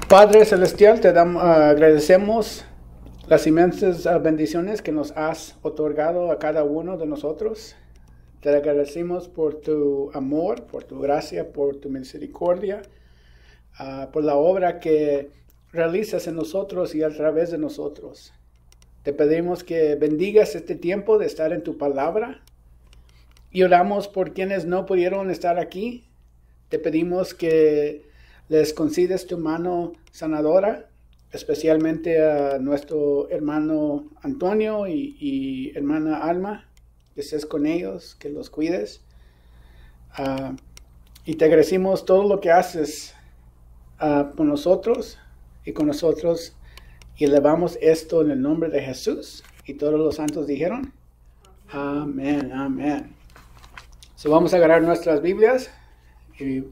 Padre Celestial, agradecemos las inmensas bendiciones que nos has otorgado a cada uno de nosotros. Te agradecemos por tu amor, por tu gracia, por tu misericordia, por la obra que realizas en nosotros y a través de nosotros. Te pedimos que bendigas este tiempo de estar en tu palabra y oramos por quienes no pudieron estar aquí. Te pedimos que les concedes tu mano sanadora, especialmente a nuestro hermano Antonio y hermana Alma, que estés con ellos, que los cuides. Y te agradecemos todo lo que haces por nosotros y con nosotros. Y elevamos esto en el nombre de Jesús. Y todos los santos dijeron, amén, amén. So vamos a agarrar nuestras Biblias y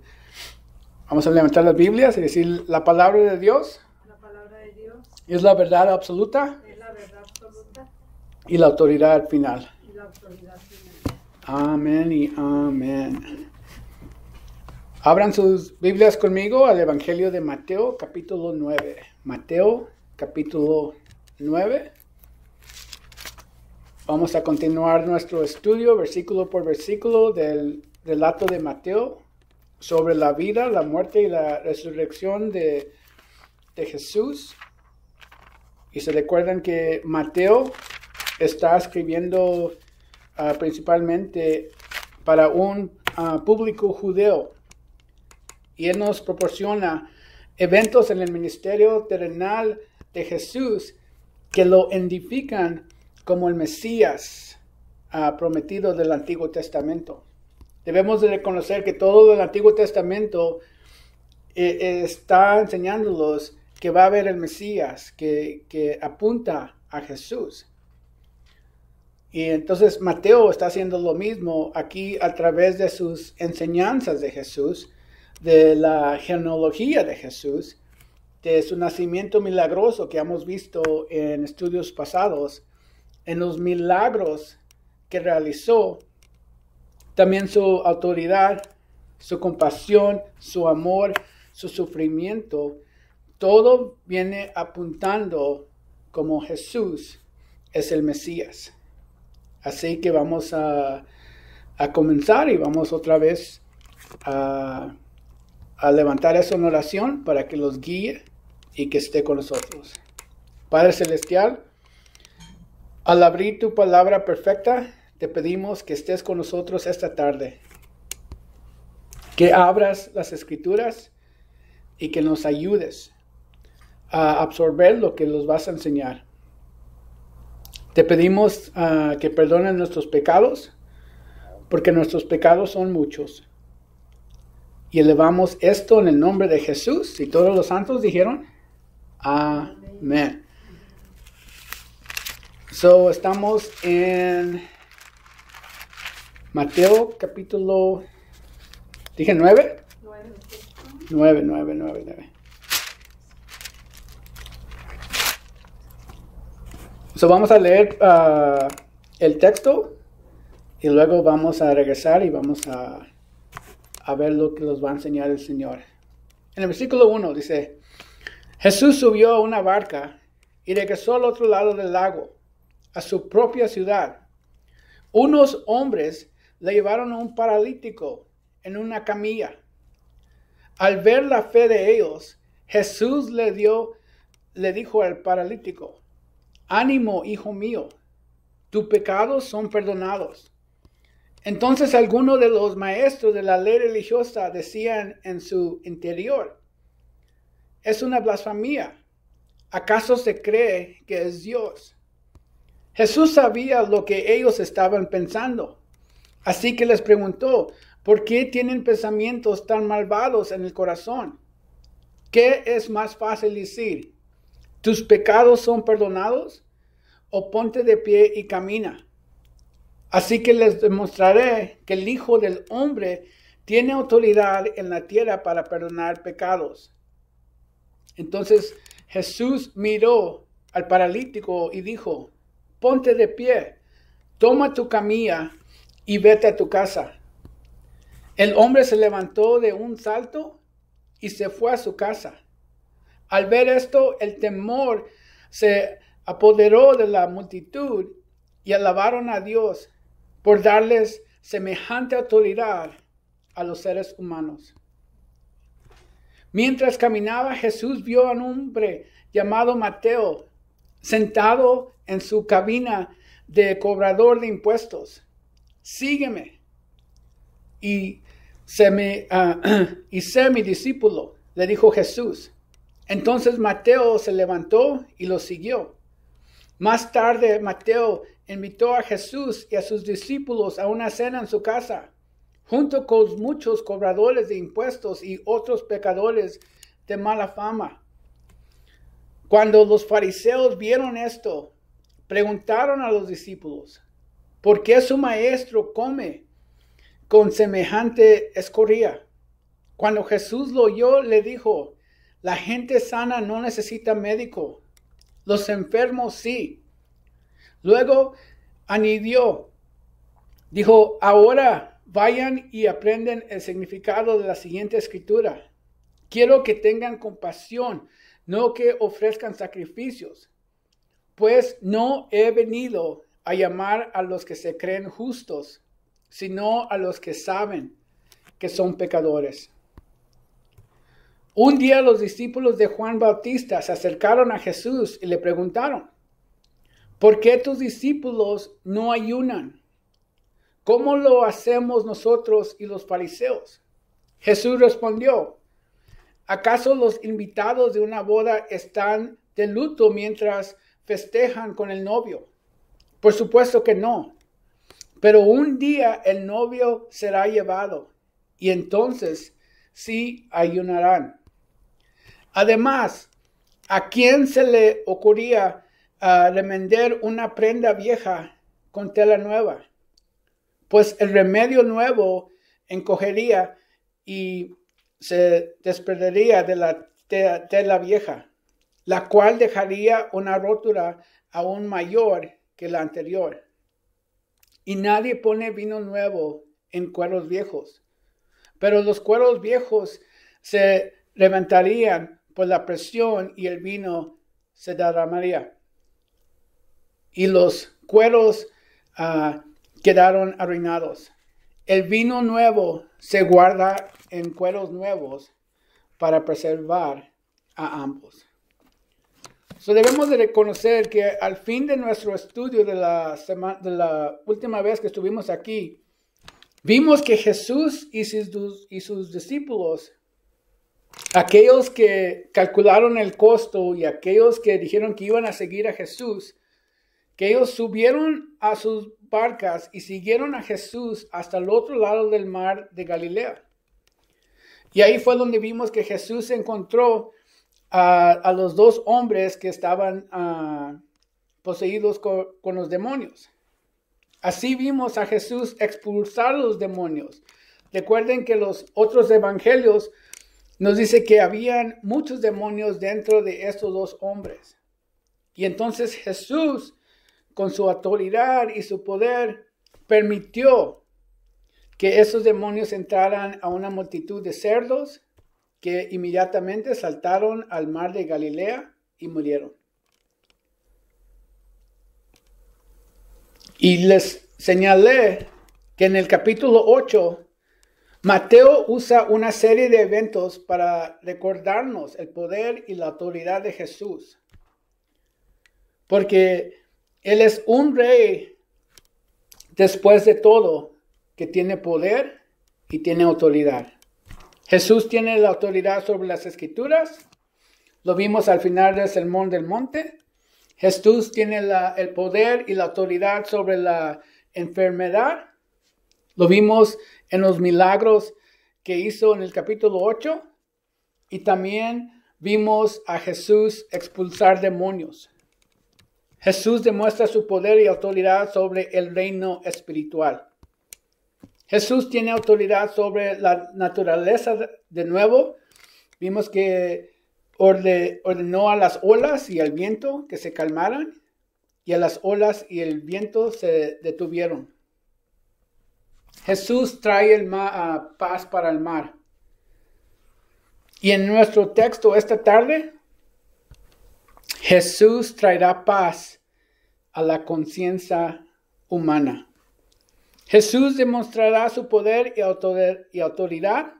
vamos a levantar las Biblias y decir la palabra de Dios. La palabra de Dios Es la verdad absoluta. es la verdad absoluta Y la autoridad final. y la autoridad final. Amén y amén. Abran sus Biblias conmigo al Evangelio de Mateo, capítulo 9. Mateo, capítulo 9. Vamos a continuar nuestro estudio, versículo por versículo, del relato de Mateo sobre la vida, la muerte y la resurrección de Jesús. Y se recuerdan que Mateo está escribiendo principalmente para un público judeo. Y él nos proporciona eventos en el ministerio terrenal de Jesús que lo identifican como el Mesías prometido del Antiguo Testamento. Debemos de reconocer que todo el Antiguo Testamento está enseñándolos que va a haber el Mesías, que apunta a Jesús. Y entonces Mateo está haciendo lo mismo aquí a través de sus enseñanzas de Jesús, de la genealogía de Jesús, de su nacimiento milagroso que hemos visto en estudios pasados, en los milagros que realizó, también su autoridad, su compasión, su amor, su sufrimiento. Todo viene apuntando como Jesús es el Mesías. Así que vamos a comenzar y vamos otra vez a levantar eso en oración para que los guíe y que esté con nosotros. Padre Celestial, al abrir tu palabra perfecta, te pedimos que estés con nosotros esta tarde. Que abras las Escrituras y que nos ayudes a absorber lo que nos vas a enseñar. Te pedimos que perdones nuestros pecados, porque nuestros pecados son muchos. Y elevamos esto en el nombre de Jesús. Y todos los santos dijeron, amén. So, estamos en Mateo capítulo, dije 9. 9. So, vamos a leer el texto y luego vamos a regresar y vamos a ver lo que nos va a enseñar el Señor. En el versículo 1 dice, Jesús subió a una barca y regresó al otro lado del lago, a su propia ciudad. Unos hombres le llevaron a un paralítico en una camilla. Al ver la fe de ellos, Jesús le dijo al paralítico, ánimo, hijo mío, tus pecados son perdonados. Entonces algunos de los maestros de la ley religiosa decían en su interior, es una blasfemia. ¿Acaso se cree que es Dios? Jesús sabía lo que ellos estaban pensando. Así que les preguntó, ¿por qué tienen pensamientos tan malvados en el corazón? ¿Qué es más fácil decir? ¿Tus pecados son perdonados? ¿O ponte de pie y camina? Así que les demostraré que el Hijo del Hombre tiene autoridad en la tierra para perdonar pecados. Entonces Jesús miró al paralítico y dijo, ponte de pie, toma tu camilla y vete a tu casa. El hombre se levantó de un salto y se fue a su casa. Al ver esto, el temor se apoderó de la multitud y alabaron a Dios por darles semejante autoridad a los seres humanos. Mientras caminaba, Jesús vio a un hombre llamado Mateo sentado en su cabina de cobrador de impuestos. Sígueme y sé mi discípulo, le dijo Jesús. Entonces Mateo se levantó y lo siguió. Más tarde, Mateo invitó a Jesús y a sus discípulos a una cena en su casa, junto con muchos cobradores de impuestos y otros pecadores de mala fama. Cuando los fariseos vieron esto, preguntaron a los discípulos, ¿por qué su maestro come con semejante escoria? Cuando Jesús lo oyó, le dijo, la gente sana no necesita médico, los enfermos sí. Luego añadió, dijo, ahora vayan y aprenden el significado de la siguiente escritura. Quiero que tengan compasión, no que ofrezcan sacrificios, pues no he venido a llamar a los que se creen justos, sino a los que saben que son pecadores. Un día los discípulos de Juan Bautista se acercaron a Jesús y le preguntaron, ¿por qué tus discípulos no ayunan? ¿Cómo lo hacemos nosotros y los fariseos? Jesús respondió, ¿acaso los invitados de una boda están de luto mientras festejan con el novio? Por supuesto que no. Pero un día el novio será llevado y entonces sí ayunarán. Además, ¿a quién se le ocurría remender una prenda vieja con tela nueva? Pues el remedio nuevo encogería y se desprendería de la tela vieja, la cual dejaría una rotura aún mayor que la anterior. Y nadie pone vino nuevo en cueros viejos, pero los cueros viejos se reventarían por la presión y el vino se derramaría. Y los cueros quedaron arruinados. El vino nuevo se guarda en cueros nuevos para preservar a ambos. Debemos de reconocer que al fin de nuestro estudio de la última vez que estuvimos aquí, vimos que Jesús y sus discípulos, aquellos que calcularon el costo y aquellos que dijeron que iban a seguir a Jesús, que ellos subieron a sus barcas y siguieron a Jesús hasta el otro lado del mar de Galilea. Y ahí fue donde vimos que Jesús encontró a los dos hombres que estaban poseídos con los demonios. Así vimos a Jesús expulsar los demonios. Recuerden que los otros evangelios nos dice que habían muchos demonios dentro de estos dos hombres. Y entonces Jesús, con su autoridad y su poder, permitió que esos demonios entraran a una multitud de cerdos que inmediatamente saltaron al mar de Galilea y murieron. Y les señalé que en el capítulo 8, Mateo usa una serie de eventos para recordarnos el poder y la autoridad de Jesús. Porque Él es un rey, después de todo, que tiene poder y tiene autoridad. Jesús tiene la autoridad sobre las Escrituras. Lo vimos al final del Sermón del Monte. Jesús tiene el poder y la autoridad sobre la enfermedad. Lo vimos en los milagros que hizo en el capítulo 8. Y también vimos a Jesús expulsar demonios. Jesús demuestra su poder y autoridad sobre el reino espiritual. Jesús tiene autoridad sobre la naturaleza de nuevo. Vimos que ordenó a las olas y al viento que se calmaran, y a las olas y el viento se detuvieron. Jesús trae paz para el mar. Y en nuestro texto esta tarde Jesús traerá paz a la conciencia humana. Jesús demostrará su poder y autoridad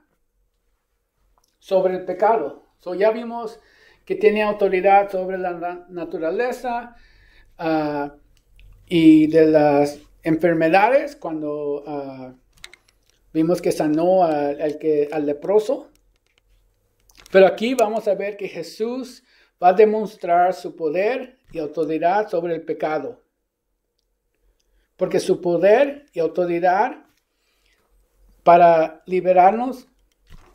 sobre el pecado. Ya vimos que tiene autoridad sobre la naturaleza y de las enfermedades, cuando vimos que sanó al leproso. Pero aquí vamos a ver que Jesús va a demostrar su poder y autoridad sobre el pecado. Porque su poder y autoridad para liberarnos,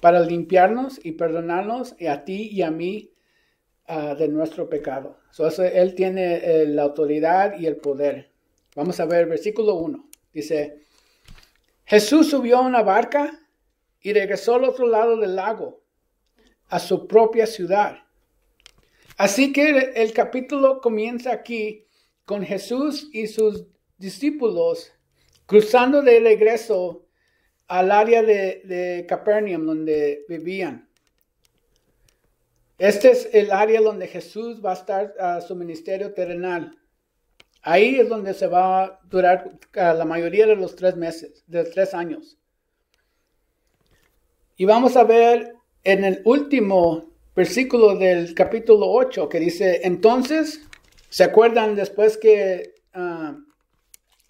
para limpiarnos y perdonarnos a ti y a mí de nuestro pecado. Él tiene la autoridad y el poder. Vamos a ver versículo 1. Dice, Jesús subió a una barca y regresó al otro lado del lago, a su propia ciudad. Así que el capítulo comienza aquí con Jesús y sus discípulos cruzando de regreso al área de Capernaum donde vivían. Este es el área donde Jesús va a estar su ministerio terrenal. Ahí es donde se va a durar la mayoría de los 3 meses, de 3 años. Y vamos a ver en el último versículo del capítulo 8 que dice, entonces, ¿se acuerdan después que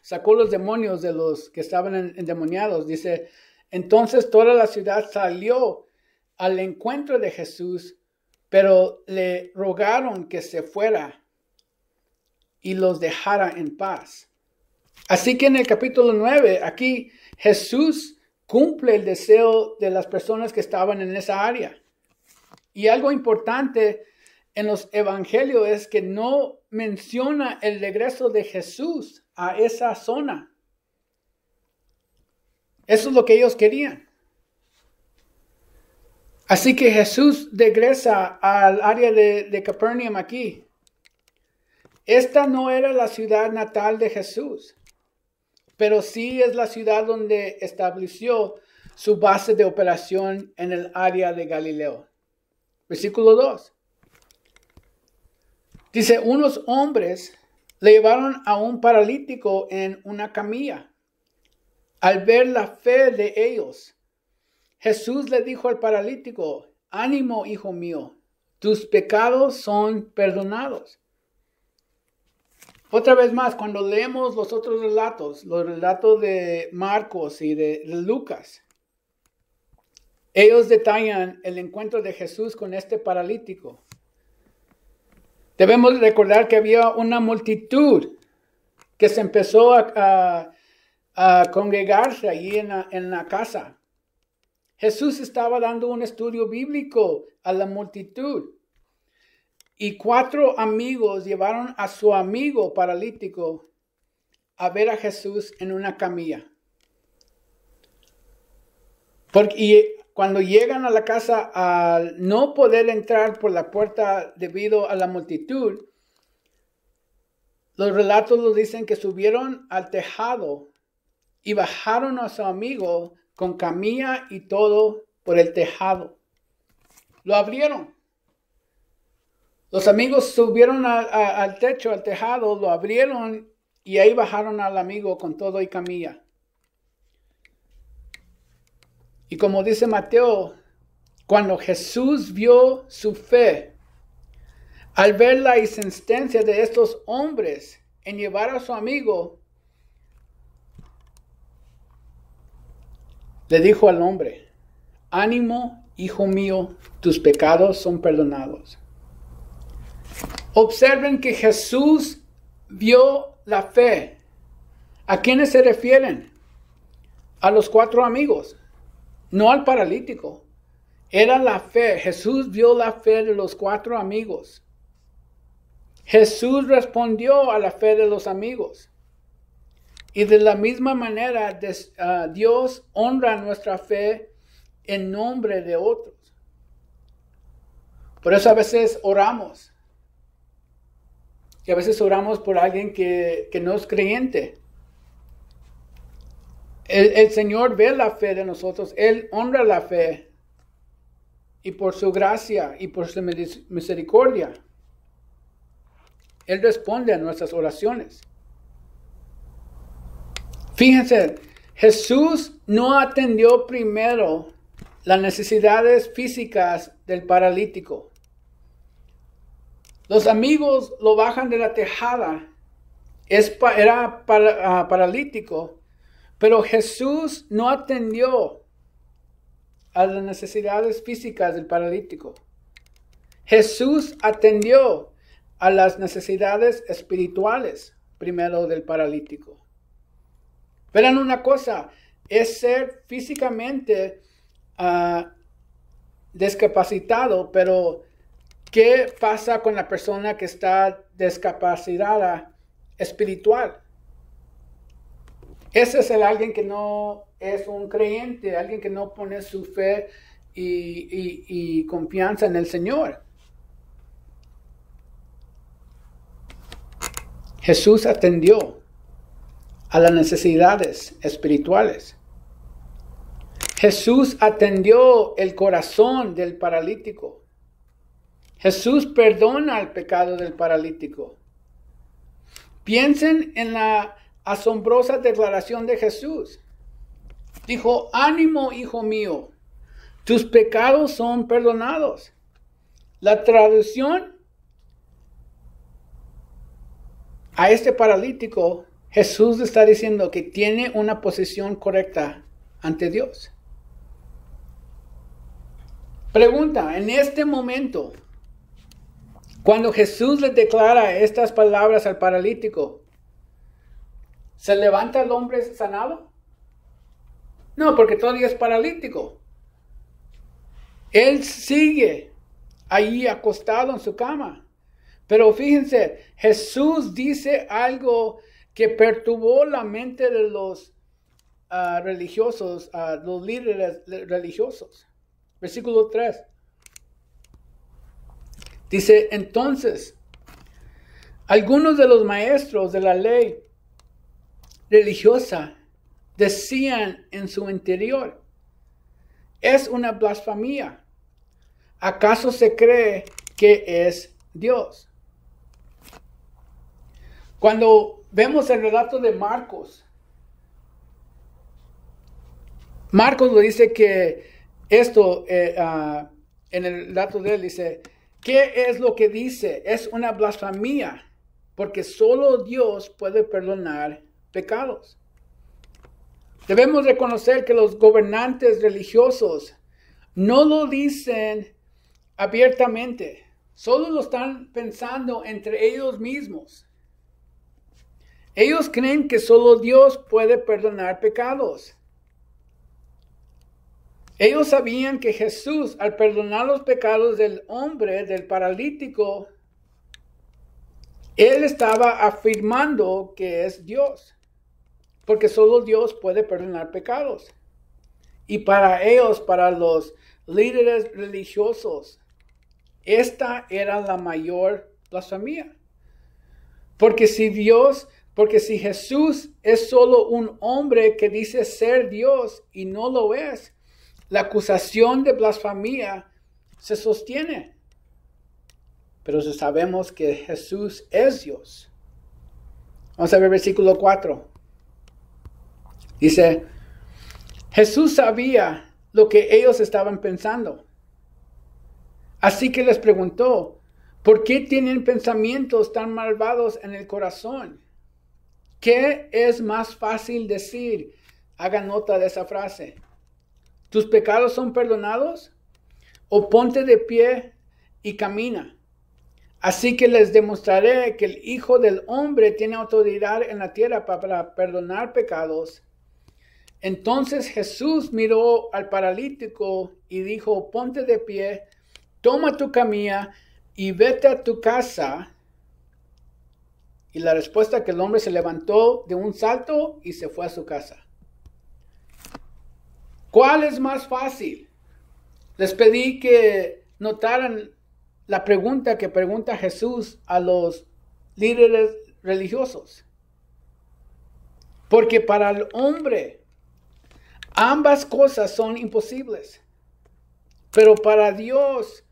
sacó los demonios de los que estaban endemoniados? Dice, entonces toda la ciudad salió al encuentro de Jesús, pero le rogaron que se fuera y los dejara en paz. Así que en el capítulo 9, aquí Jesús cumple el deseo de las personas que estaban en esa área. Y algo importante en los evangelios es que no menciona el regreso de Jesús a esa zona. Eso es lo que ellos querían. Así que Jesús regresa al área de Capernaum aquí. Esta no era la ciudad natal de Jesús, pero sí es la ciudad donde estableció su base de operación en el área de Galileo. Versículo 2. Dice, unos hombres le llevaron a un paralítico en una camilla. Al ver la fe de ellos, Jesús le dijo al paralítico, ánimo, hijo mío, tus pecados son perdonados. Otra vez más, cuando leemos los otros relatos, los relatos de Marcos y de Lucas, ellos detallan el encuentro de Jesús con este paralítico. Debemos recordar que había una multitud que se empezó a congregarse allí en la casa. Jesús estaba dando un estudio bíblico a la multitud. Y 4 amigos llevaron a su amigo paralítico a ver a Jesús en una camilla. Y cuando llegan a la casa, al no poder entrar por la puerta debido a la multitud, los relatos nos dicen que subieron al tejado y bajaron a su amigo con camilla y todo por el tejado. Lo abrieron. Los amigos subieron al techo, al tejado, lo abrieron y ahí bajaron al amigo con todo y camilla. Y como dice Mateo, cuando Jesús vio su fe, al ver la insistencia de estos hombres en llevar a su amigo, le dijo al hombre, ánimo, hijo mío, tus pecados son perdonados. Observen que Jesús vio la fe. ¿A quiénes se refieren? A los 4 amigos, no al paralítico. Era la fe. Jesús vio la fe de los 4 amigos. Jesús respondió a la fe de los amigos. Y de la misma manera, Dios honra nuestra fe en nombre de otros. Por eso a veces oramos. Y a veces oramos por alguien que no es creyente. El Señor ve la fe de nosotros. Él honra la fe. Y por su gracia y por su misericordia, Él responde a nuestras oraciones. Fíjense, Jesús no atendió primero las necesidades físicas del paralítico. Los amigos lo bajan de la tejada. Era paralítico, pero Jesús no atendió a las necesidades físicas del paralítico. Jesús atendió a las necesidades espirituales primero del paralítico. Verán una cosa, es ser físicamente discapacitado, pero ¿qué pasa con la persona que está discapacitada espiritual? Ese es alguien que no es un creyente, alguien que no pone su fe y confianza en el Señor. Jesús atendió a las necesidades espirituales. Jesús atendió el corazón del paralítico. Jesús perdona el pecado del paralítico. Piensen en la asombrosa declaración de Jesús. Dijo, ánimo, hijo mío, tus pecados son perdonados. La traducción a este paralítico, Jesús le está diciendo que tiene una posición correcta ante Dios. Pregunta, en este momento, cuando Jesús le declara estas palabras al paralítico, ¿se levanta el hombre sanado? No, porque todavía es paralítico. Él sigue ahí acostado en su cama. Pero fíjense, Jesús dice algo que perturbó la mente de los religiosos, los líderes religiosos. Versículo 3. Dice, entonces, algunos de los maestros de la ley religiosa decían en su interior, es una blasfemia. ¿Acaso se cree que es Dios? Cuando vemos el relato de Marcos, Marcos lo dice que esto, en el relato de él dice, ¿qué es lo que dice? Es una blasfemia, porque solo Dios puede perdonar pecados. Debemos reconocer que los gobernantes religiosos no lo dicen abiertamente, solo lo están pensando entre ellos mismos. Ellos creen que solo Dios puede perdonar pecados. Ellos sabían que Jesús, al perdonar los pecados del hombre, del paralítico, Él estaba afirmando que es Dios, porque solo Dios puede perdonar pecados. Y para ellos, para los líderes religiosos, esta era la mayor blasfemia. Porque si Jesús es solo un hombre que dice ser Dios y no lo es, la acusación de blasfemia se sostiene. Pero si sabemos que Jesús es Dios. Vamos a ver versículo 4. Dice, Jesús sabía lo que ellos estaban pensando. Así que les preguntó, ¿por qué tienen pensamientos tan malvados en el corazón? ¿Qué es más fácil decir? Haga nota de esa frase. ¿Tus pecados son perdonados? O ponte de pie y camina. Así que les demostraré que el Hijo del Hombre tiene autoridad en la tierra para perdonar pecados. Entonces Jesús miró al paralítico y dijo, ponte de pie, toma tu camilla y vete a tu casa. Y la respuesta que el hombre se levantó de un salto y se fue a su casa. ¿Cuál es más fácil? Les pedí que notaran la pregunta que pregunta Jesús a los líderes religiosos. Porque para el hombre ambas cosas son imposibles. Pero para Dios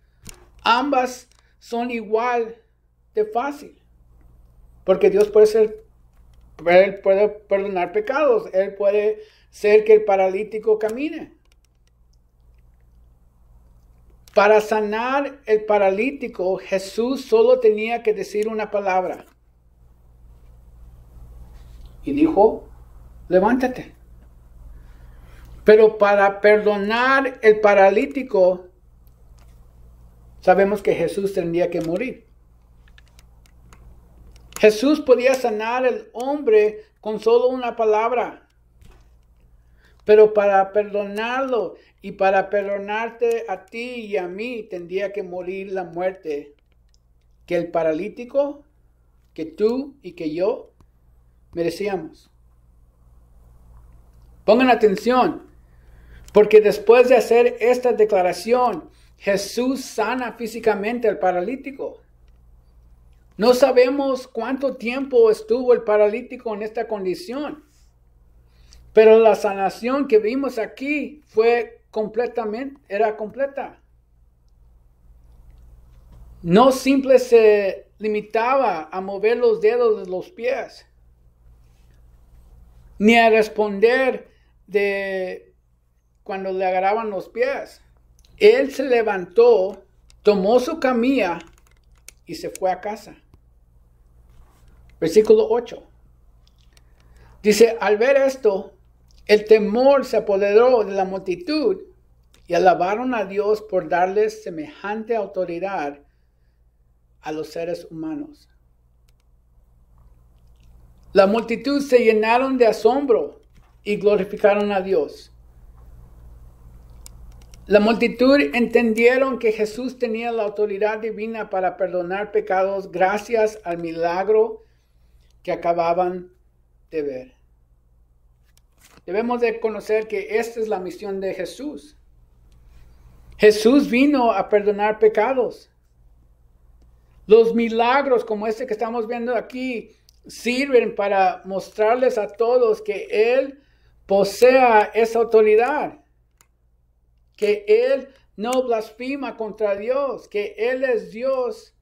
ambas son igual de fácil. Porque Dios Él puede perdonar pecados. Él puede hacer que el paralítico camine. Para sanar el paralítico, Jesús solo tenía que decir una palabra. Y dijo, levántate. Pero para perdonar el paralítico, sabemos que Jesús tendría que morir. Jesús podía sanar al hombre con solo una palabra. Pero para perdonarlo y para perdonarte a ti y a mí, tendría que morir la muerte que el paralítico, que tú y que yo merecíamos. Pongan atención, porque después de hacer esta declaración, Jesús sana físicamente al paralítico. No sabemos cuánto tiempo estuvo el paralítico en esta condición. Pero la sanación que vimos aquí era completa. No simple se limitaba a mover los dedos de los pies, ni a responder de cuando le agarraban los pies. Él se levantó, tomó su camilla y se fue a casa. Versículo 8. Dice, al ver esto, el temor se apoderó de la multitud y alabaron a Dios por darles semejante autoridad a los seres humanos. La multitud se llenaron de asombro y glorificaron a Dios. La multitud entendieron que Jesús tenía la autoridad divina para perdonar pecados gracias al milagro que acababan de ver. Debemos de conocer que esta es la misión de Jesús. Jesús vino a perdonar pecados. Los milagros como este que estamos viendo aquí sirven para mostrarles a todos que Él posea esa autoridad. Que Él no blasfema contra Dios. Que Él es Dios.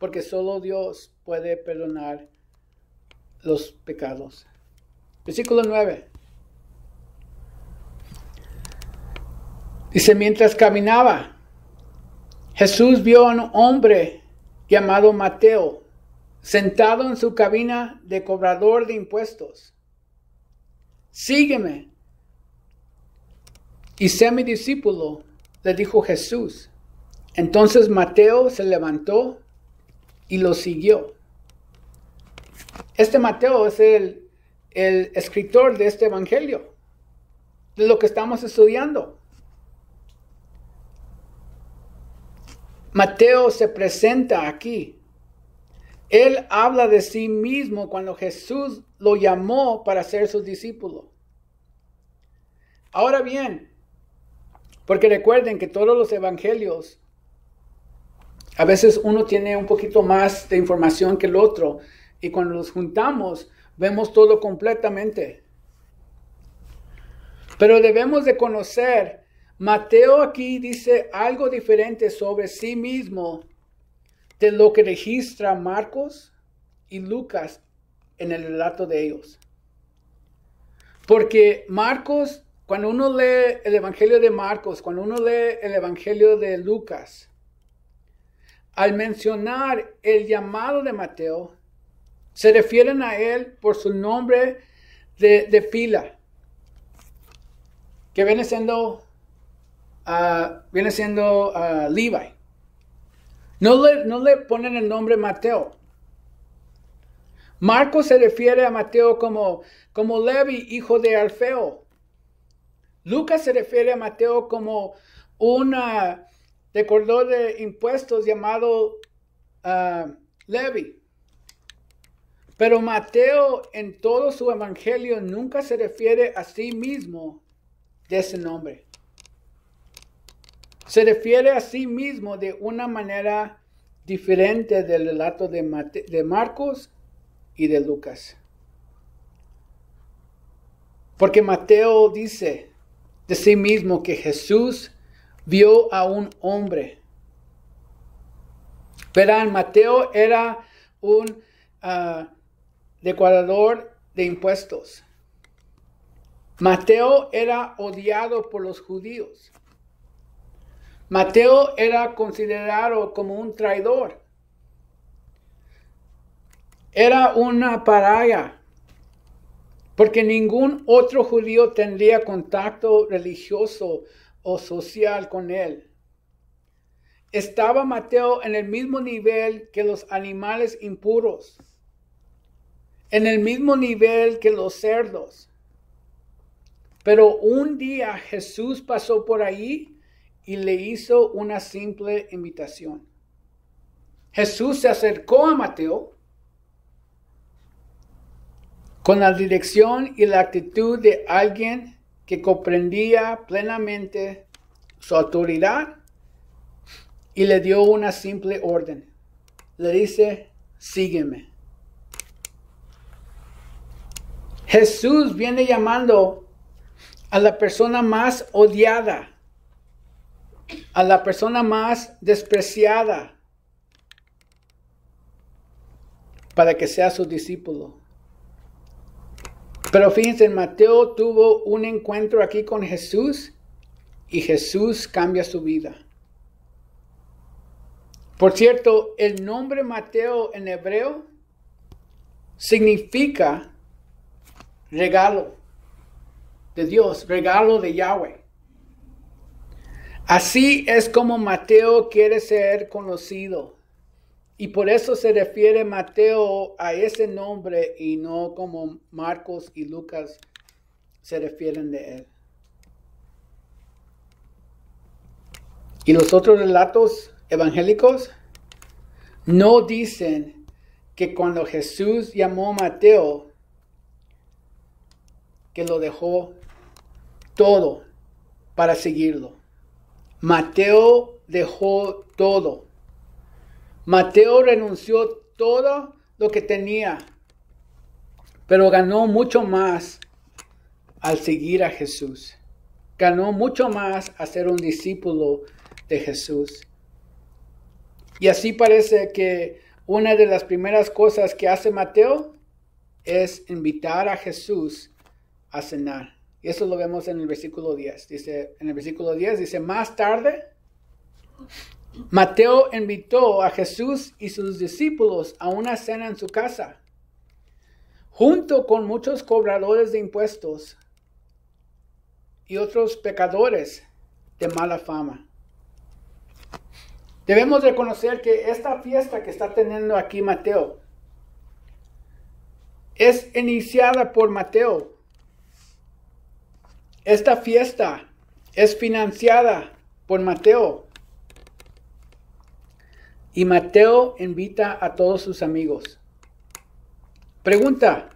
Porque solo Dios puede perdonar los pecados. Versículo 9. Dice, mientras caminaba, Jesús vio a un hombre llamado Mateo, sentado en su cabina de cobrador de impuestos. Sígueme y sé mi discípulo, le dijo Jesús. Entonces Mateo se levantó y lo siguió. Este Mateo es el escritor de este evangelio, de lo que estamos estudiando. Mateo se presenta aquí. Él habla de sí mismo cuando Jesús lo llamó para ser su discípulo. Ahora bien, porque recuerden que todos los evangelios, a veces uno tiene un poquito más de información que el otro, y cuando los juntamos, vemos todo completamente. Pero debemos de conocer, Mateo aquí dice algo diferente sobre sí mismo de lo que registra Marcos y Lucas en el relato de ellos. Porque Marcos, cuando uno lee el Evangelio de Marcos, cuando uno lee el Evangelio de Lucas, al mencionar el llamado de Mateo, se refieren a él por su nombre de pila, que viene siendo Levi. No le ponen el nombre Mateo. Marcos se refiere a Mateo como Levi, hijo de Alfeo. Lucas se refiere a Mateo como un recaudador de impuestos llamado Levi. Pero Mateo en todo su evangelio nunca se refiere a sí mismo de ese nombre. Se refiere a sí mismo de una manera diferente del relato de Marcos y de Lucas. Porque Mateo dice de sí mismo que Jesús vio a un hombre. Verán, Mateo era un recaudador de impuestos. Mateo era odiado por los judíos. Mateo era considerado como un traidor. Era una pariah, porque ningún otro judío tendría contacto religioso o social con él. Estaba Mateo en el mismo nivel que los animales impuros, en el mismo nivel que los cerdos. Pero un día Jesús pasó por ahí y le hizo una simple invitación. Jesús se acercó a Mateo con la dirección y la actitud de alguien que comprendía plenamente su autoridad y le dio una simple orden. Le dice, sígueme. Jesús viene llamando a la persona más odiada, a la persona más despreciada, para que sea su discípulo. Pero fíjense, Mateo tuvo un encuentro aquí con Jesús y Jesús cambia su vida. Por cierto, el nombre Mateo en hebreo significa regalo de Dios, regalo de Yahweh. Así es como Mateo quiere ser conocido. Y por eso se refiere Mateo a ese nombre y no como Marcos y Lucas se refieren de él. Y los otros relatos evangélicos no dicen que cuando Jesús llamó a Mateo, que lo dejó todo para seguirlo. Mateo dejó todo. Mateo renunció todo lo que tenía, pero ganó mucho más al seguir a Jesús. Ganó mucho más a ser un discípulo de Jesús. Y así parece que una de las primeras cosas que hace Mateo es invitar a Jesús a cenar. Y eso lo vemos en el versículo 10. En el versículo 10 dice, más tarde, Mateo invitó a Jesús y sus discípulos a una cena en su casa, junto con muchos cobradores de impuestos y otros pecadores de mala fama. Debemos reconocer que esta fiesta que está teniendo aquí Mateo es iniciada por Mateo. Esta fiesta es financiada por Mateo. Y Mateo invita a todos sus amigos. Pregunta.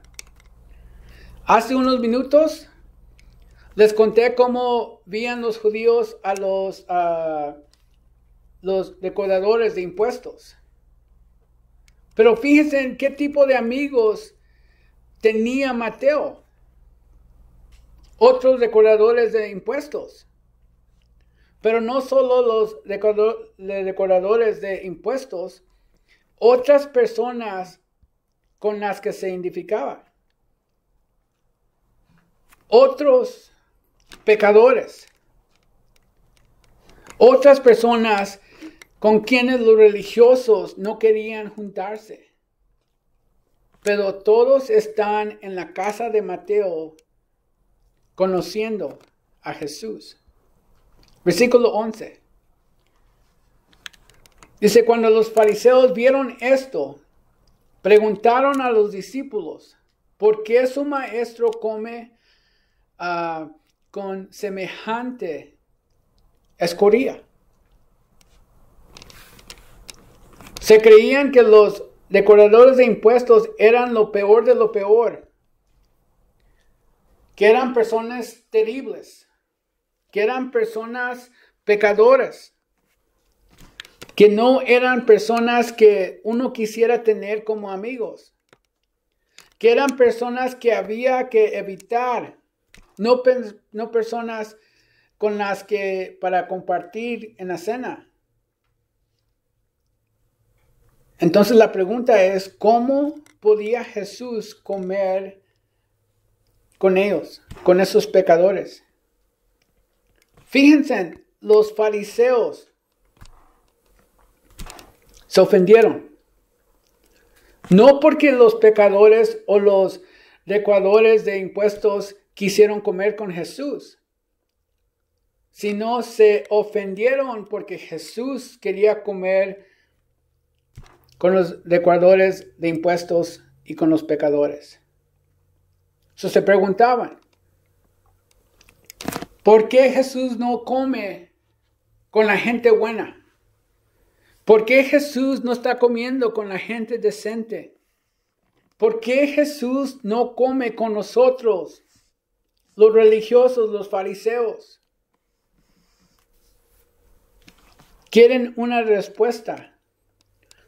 Hace unos minutos les conté cómo veían los judíos a los recaudadores de impuestos. Pero fíjense en qué tipo de amigos tenía Mateo. Otros recaudadores de impuestos. Pero no solo los recaudadores de impuestos, otras personas con las que se identificaba. Otros pecadores. Otras personas con quienes los religiosos no querían juntarse. Pero todos están en la casa de Mateo conociendo a Jesús. Versículo 11. Dice, cuando los fariseos vieron esto, preguntaron a los discípulos, ¿por qué su maestro come con semejante escoria? Se creían que los recaudadores de impuestos eran lo peor de lo peor, que eran personas terribles, que eran personas pecadoras, que no eran personas que uno quisiera tener como amigos, que eran personas que había que evitar, no personas con las que para compartir en la cena. Entonces la pregunta es, ¿cómo podía Jesús comer con ellos, con esos pecadores? Fíjense, los fariseos se ofendieron. No porque los pecadores o los recaudadores de impuestos quisieron comer con Jesús, sino se ofendieron porque Jesús quería comer con los recaudadores de impuestos y con los pecadores. Se preguntaban, ¿por qué Jesús no come con la gente buena? ¿Por qué Jesús no está comiendo con la gente decente? ¿Por qué Jesús no come con nosotros, los religiosos, los fariseos? Quieren una respuesta,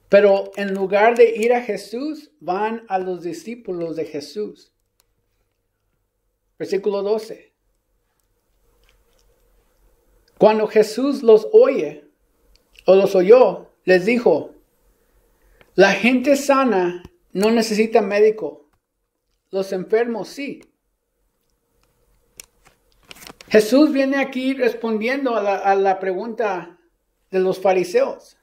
pero en lugar de ir a Jesús, van a los discípulos de Jesús. Versículo 12. Cuando Jesús los oyó, les dijo, la gente sana no necesita médico, los enfermos sí. Jesús viene aquí respondiendo a la pregunta de los fariseos.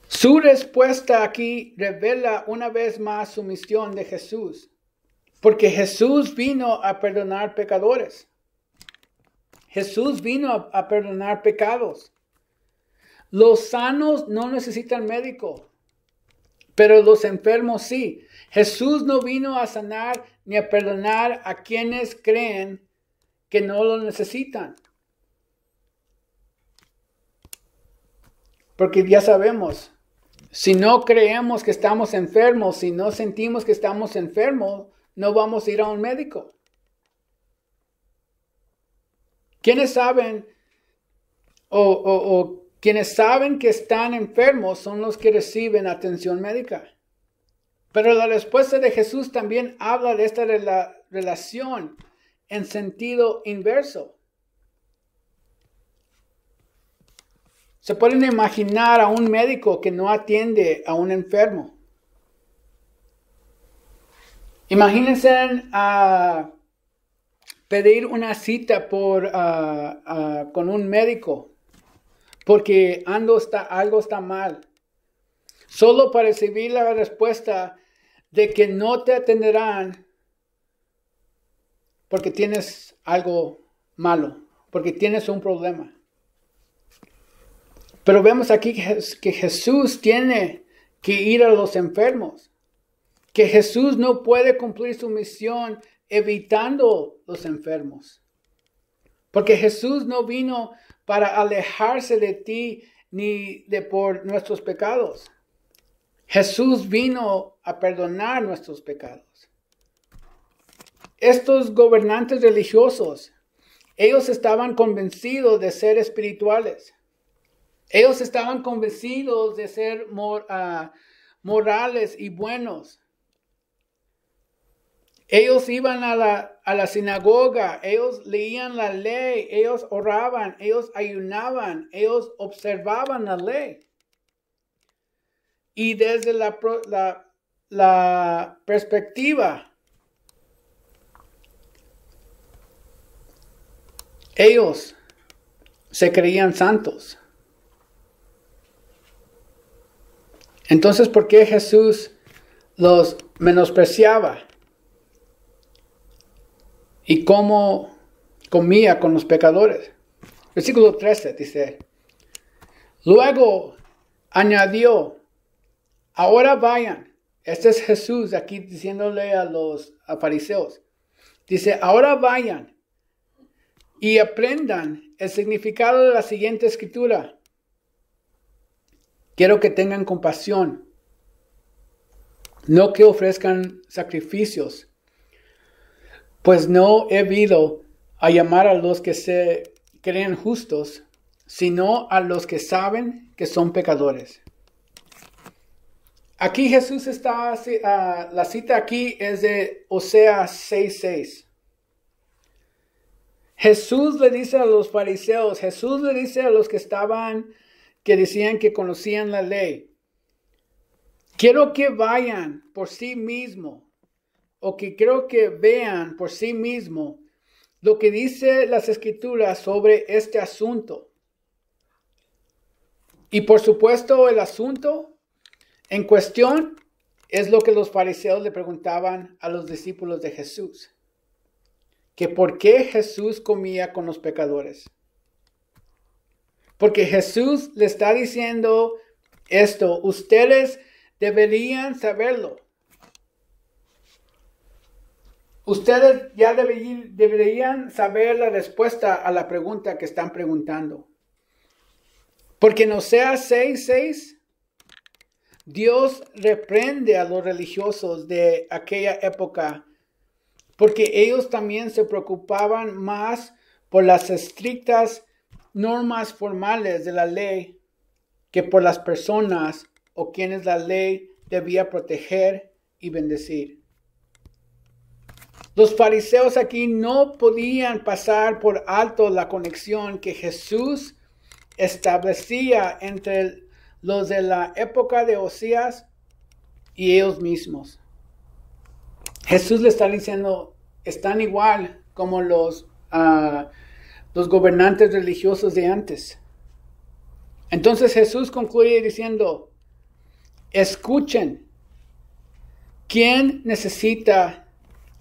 Su respuesta aquí revela una vez más su misión de Jesús, porque Jesús vino a perdonar pecadores. Jesús vino a perdonar pecados. Los sanos no necesitan médico, pero los enfermos sí. Jesús no vino a sanar ni a perdonar a quienes creen que no lo necesitan. Porque ya sabemos, si no creemos que estamos enfermos, si no sentimos que estamos enfermos, no vamos a ir a un médico. Quienes saben o quienes saben que están enfermos son los que reciben atención médica. Pero la respuesta de Jesús también habla de esta relación en sentido inverso. Se pueden imaginar a un médico que no atiende a un enfermo. Imagínense a pedir una cita con un médico porque algo está mal. Solo para recibir la respuesta de que no te atenderán porque tienes algo malo, porque tienes un problema. Pero vemos aquí que Jesús tiene que ir a los enfermos, que Jesús no puede cumplir su misión evitando los enfermos. Porque Jesús no vino para alejarse de ti ni de por nuestros pecados. Jesús vino a perdonar nuestros pecados. Estos gobernantes religiosos, ellos estaban convencidos de ser espirituales. Ellos estaban convencidos de ser morales y buenos. Ellos iban a la sinagoga, ellos leían la ley, ellos oraban, ellos ayunaban, ellos observaban la ley. Y desde la perspectiva, ellos se creían santos. Entonces, ¿por qué Jesús los menospreciaba? ¿Y cómo comía con los pecadores? Versículo 13 dice, luego añadió, ahora vayan. Este es Jesús aquí diciéndole a los fariseos. Dice, ahora vayan y aprendan el significado de la siguiente escritura. Quiero que tengan compasión, no que ofrezcan sacrificios, pues no he venido a llamar a los que se creen justos, sino a los que saben que son pecadores. Aquí Jesús está, la cita aquí es de Oseas 6:6. Jesús le dice a los fariseos, Jesús le dice a los que estaban que decían que conocían la ley. Quiero que vayan por sí mismo, o que quiero que vean por sí mismo lo que dice las Escrituras sobre este asunto. Y por supuesto, el asunto en cuestión es lo que los fariseos le preguntaban a los discípulos de Jesús. Que por qué Jesús comía con los pecadores. Porque Jesús le está diciendo esto, ustedes deberían saberlo. Ustedes ya deberían saber la respuesta a la pregunta que están preguntando. Porque en Oseas 6:6, Dios reprende a los religiosos de aquella época, porque ellos también se preocupaban más por las estrictas normas formales de la ley que por las personas o quienes la ley debía proteger y bendecir. Los fariseos aquí no podían pasar por alto la conexión que Jesús establecía entre los de la época de Oseas y ellos mismos. Jesús le está diciendo, están igual como los gobernantes religiosos de antes. Entonces Jesús concluye diciendo, escuchen, ¿quién necesita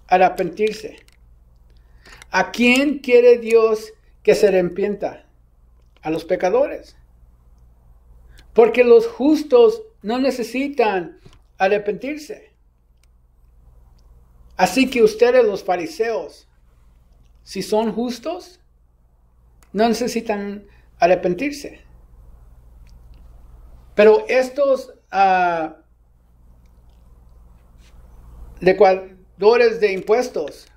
arrepentirse? ¿A quién quiere Dios que se arrepienta? A los pecadores. Porque los justos no necesitan arrepentirse. Así que ustedes, los fariseos, si son justos, no necesitan arrepentirse. Pero estos recaudadores de impuestos,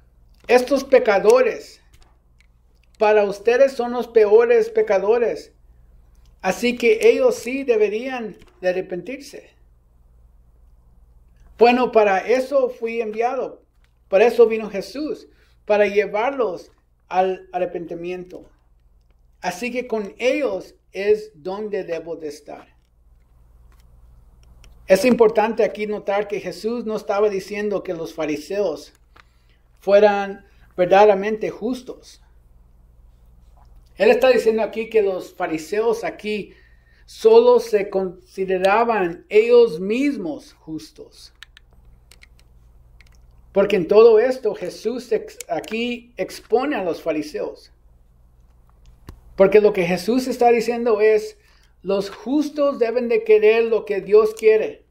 estos pecadores, para ustedes son los peores pecadores. Así que ellos sí deberían de arrepentirse. Bueno, para eso fui enviado. Para eso vino Jesús, para llevarlos al arrepentimiento. Así que con ellos es donde debo de estar. Es importante aquí notar que Jesús no estaba diciendo que los fariseos fueran verdaderamente justos. Él está diciendo aquí que los fariseos aquí solo se consideraban ellos mismos justos. Porque en todo esto Jesús aquí expone a los fariseos. Porque lo que Jesús está diciendo es, los justos deben de querer lo que Dios quiere.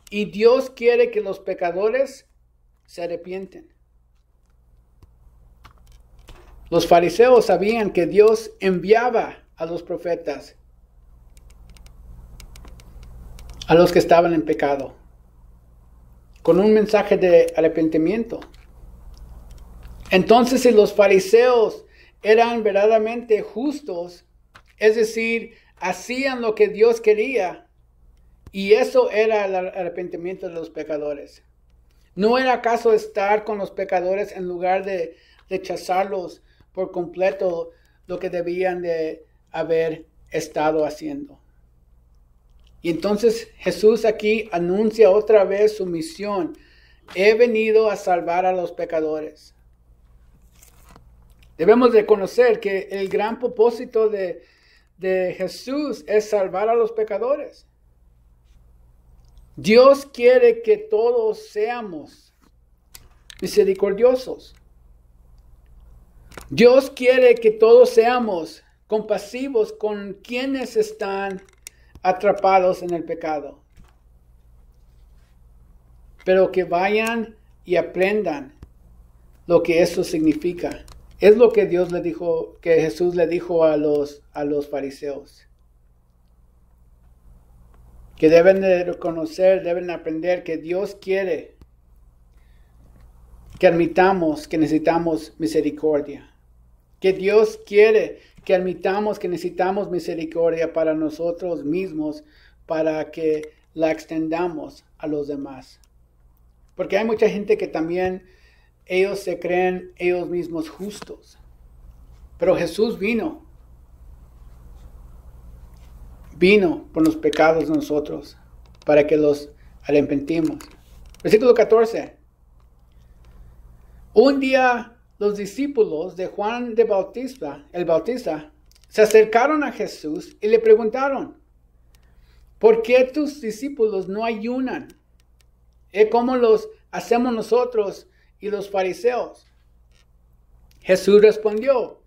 Y Dios quiere que los pecadores se arrepienten. Los fariseos sabían que Dios enviaba a los profetas, a los que estaban en pecado, con un mensaje de arrepentimiento. Entonces, si los fariseos eran verdaderamente justos, es decir, hacían lo que Dios quería, y eso era el arrepentimiento de los pecadores. ¿No era acaso estar con los pecadores en lugar de rechazarlos por completo lo que debían de haber estado haciendo? Y entonces Jesús aquí anuncia otra vez su misión. He venido a salvar a los pecadores. Debemos reconocer que el gran propósito de Jesús es salvar a los pecadores. Dios quiere que todos seamos misericordiosos. Dios quiere que todos seamos compasivos con quienes están atrapados en el pecado. Pero que vayan y aprendan lo que eso significa. Es lo que Dios le dijo, que Jesús le dijo a los fariseos. Que deben de reconocer, deben aprender que Dios quiere que admitamos que necesitamos misericordia. Que Dios quiere que admitamos que necesitamos misericordia para nosotros mismos, para que la extendamos a los demás. Porque hay mucha gente que también ellos se creen ellos mismos justos. Pero Jesús vino vino por los pecados de nosotros, para que los arrepentimos. Versículo 14. Un día los discípulos de Juan el Bautista, se acercaron a Jesús y le preguntaron, ¿por qué tus discípulos no ayunan? ¿Cómo los hacemos nosotros y los fariseos? Jesús respondió,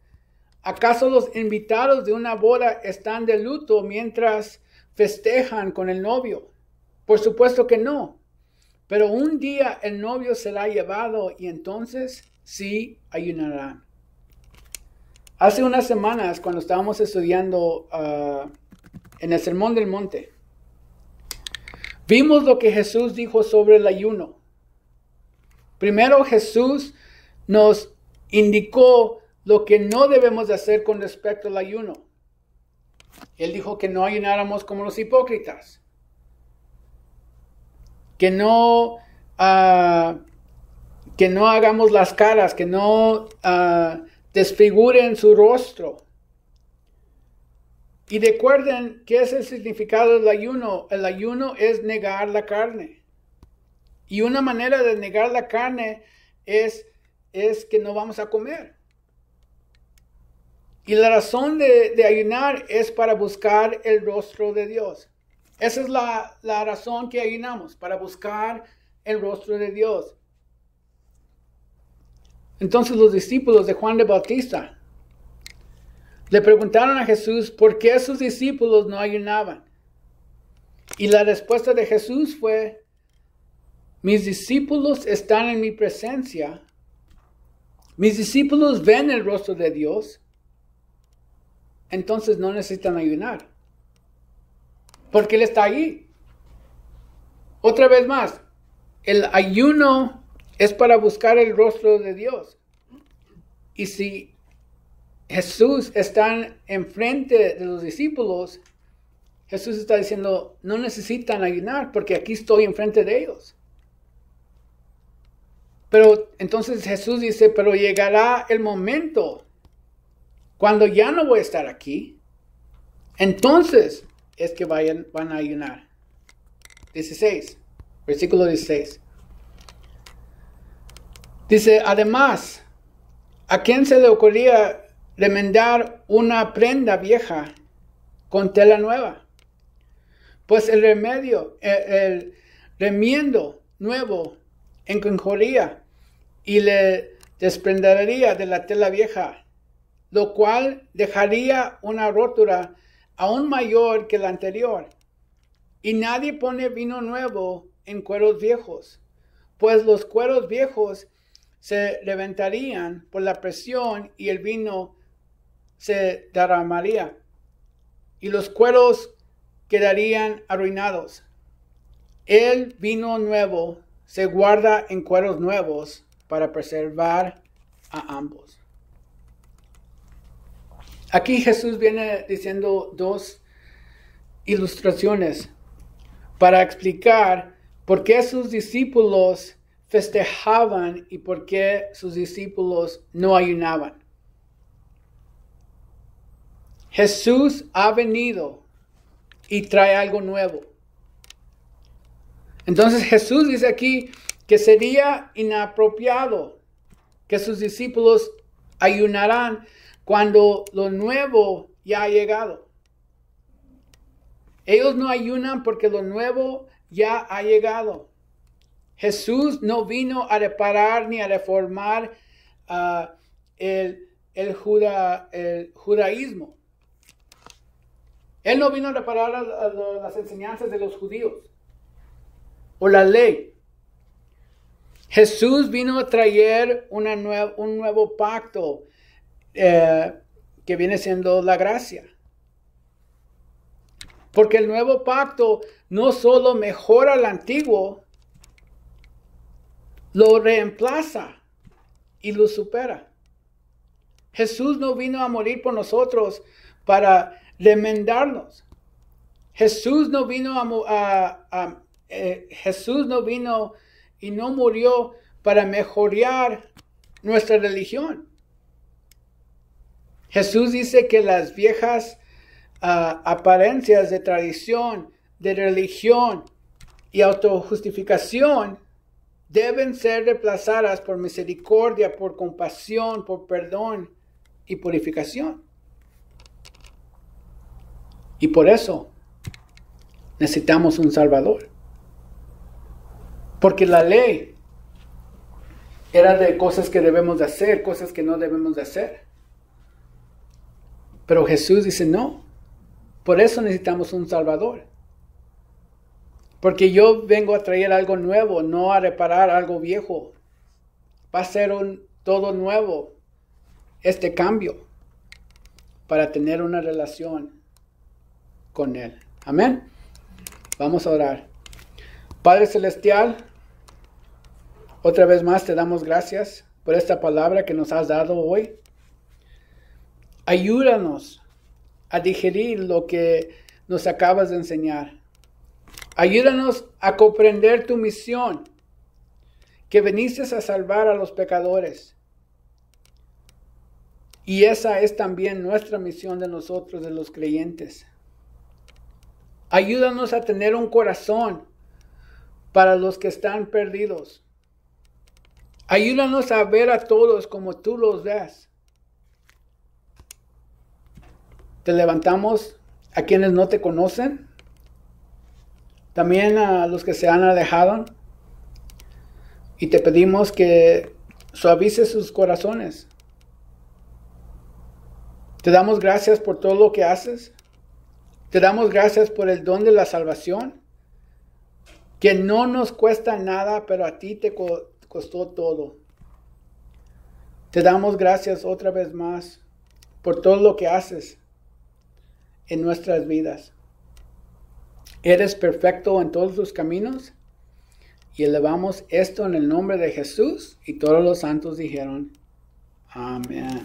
¿acaso los invitados de una boda están de luto mientras festejan con el novio? Por supuesto que no. Pero un día el novio será llevado y entonces sí ayunarán. Hace unas semanas, cuando estábamos estudiando en el Sermón del Monte, vimos lo que Jesús dijo sobre el ayuno. Primero Jesús nos indicó lo que no debemos de hacer con respecto al ayuno. Él dijo que no ayunáramos como los hipócritas. Que no hagamos las caras, que no desfiguren su rostro. Y recuerden qué es el significado del ayuno. El ayuno es negar la carne. Y una manera de negar la carne es que no vamos a comer. Y la razón de ayunar es para buscar el rostro de Dios. Esa es la razón que ayunamos, para buscar el rostro de Dios. Entonces los discípulos de Juan el Bautista le preguntaron a Jesús por qué sus discípulos no ayunaban. Y la respuesta de Jesús fue, mis discípulos están en mi presencia. Mis discípulos ven el rostro de Dios. Entonces no necesitan ayunar. Porque Él está allí. Otra vez más, el ayuno es para buscar el rostro de Dios. Y si Jesús está enfrente de los discípulos, Jesús está diciendo, no necesitan ayunar porque aquí estoy enfrente de ellos. Pero entonces Jesús dice, pero llegará el momento cuando ya no voy a estar aquí. Entonces es que van a ayunar. 16, versículo 16. Dice, además, ¿a quién se le ocurría remendar una prenda vieja con tela nueva? Pues el remiendo nuevo encajaría y le desprendería de la tela vieja, lo cual dejaría una rotura aún mayor que la anterior. Y nadie pone vino nuevo en cueros viejos, pues los cueros viejos se reventarían por la presión y el vino se derramaría, y los cueros quedarían arruinados. El vino nuevo se guarda en cueros nuevos para preservar a ambos. Aquí Jesús viene diciendo dos ilustraciones para explicar por qué sus discípulos festejaban y por qué sus discípulos no ayunaban. Jesús ha venido y trae algo nuevo. Entonces Jesús dice aquí que sería inapropiado que sus discípulos ayunarán cuando lo nuevo ya ha llegado. Ellos no ayunan porque lo nuevo ya ha llegado. Jesús no vino a reparar ni a reformar el judaísmo. Él no vino a reparar las enseñanzas de los judíos o la ley. Jesús vino a traer un nuevo pacto que viene siendo la gracia. Porque el nuevo pacto no solo mejora el antiguo, lo reemplaza y lo supera. Jesús no vino a morir por nosotros para remendarnos. Jesús no vino Jesús no vino y no murió para mejorar nuestra religión. Jesús dice que las viejas apariencias de tradición, de religión y autojustificación deben ser reemplazadas por misericordia, por compasión, por perdón y purificación. Y por eso necesitamos un Salvador. Porque la ley era de cosas que debemos de hacer, cosas que no debemos de hacer. Pero Jesús dice no. Por eso necesitamos un Salvador. Porque yo vengo a traer algo nuevo, no a reparar algo viejo. Va a ser todo nuevo este cambio para tener una relación con Él. Amén. Vamos a orar. Padre Celestial, otra vez más te damos gracias por esta palabra que nos has dado hoy. Ayúdanos a digerir lo que nos acabas de enseñar. Ayúdanos a comprender tu misión, que viniste a salvar a los pecadores. Y esa es también nuestra misión de nosotros, de los creyentes. Ayúdanos a tener un corazón para los que están perdidos. Ayúdanos a ver a todos como tú los ves. Te levantamos a quienes no te conocen, también a los que se han alejado, y te pedimos que suavices sus corazones. Te damos gracias por todo lo que haces. Te damos gracias por el don de la salvación, que no nos cuesta nada, pero a ti te costó todo. Te damos gracias otra vez más por todo lo que haces en nuestras vidas. Eres perfecto en todos tus caminos, y elevamos esto en el nombre de Jesús, y todos los santos dijeron, amén.